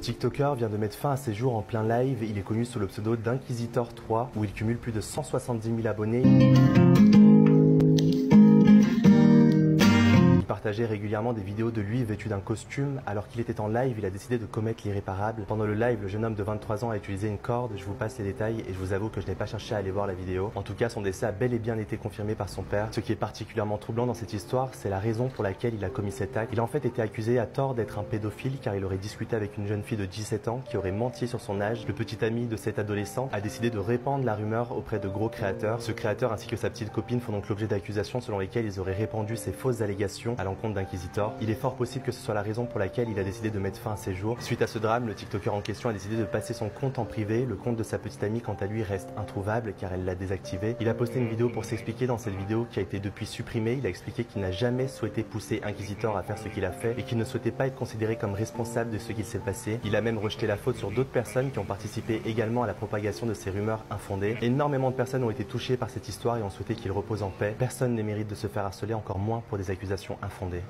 TikToker vient de mettre fin à ses jours en plein live. Il est connu sous le pseudo d'Inquisitor3 où il cumule plus de 170 000 abonnés. Il partageait régulièrement des vidéos de lui vêtu d'un costume. Alors qu'il était en live, il a décidé de commettre l'irréparable. Pendant le live, le jeune homme de 23 ans a utilisé une corde. Je vous passe les détails et je vous avoue que je n'ai pas cherché à aller voir la vidéo. En tout cas, son décès a bel et bien été confirmé par son père. Ce qui est particulièrement troublant dans cette histoire, c'est la raison pour laquelle il a commis cet acte. Il a en fait été accusé à tort d'être un pédophile car il aurait discuté avec une jeune fille de 17 ans qui aurait menti sur son âge. Le petit ami de cet adolescent a décidé de répandre la rumeur auprès de gros créateurs. Ce créateur ainsi que sa petite copine font donc l'objet d'accusations selon lesquelles ils auraient répandu ces fausses allégations à l'encontre d'Inquisitor. Il est fort possible que ce soit la raison pour laquelle il a décidé de mettre fin à ses jours. Suite à ce drame, le TikToker en question a décidé de passer son compte en privé. Le compte de sa petite amie, quant à lui, reste introuvable car elle l'a désactivé. Il a posté une vidéo pour s'expliquer. Dans cette vidéo qui a été depuis supprimée, il a expliqué qu'il n'a jamais souhaité pousser Inquisitor à faire ce qu'il a fait et qu'il ne souhaitait pas être considéré comme responsable de ce qu'il s'est passé. Il a même rejeté la faute sur d'autres personnes qui ont participé également à la propagation de ces rumeurs infondées. Énormément de personnes ont été touchées par cette histoire et ont souhaité qu'il repose en paix. Personne ne mérite de se faire harceler, encore moins pour des accusations infondées.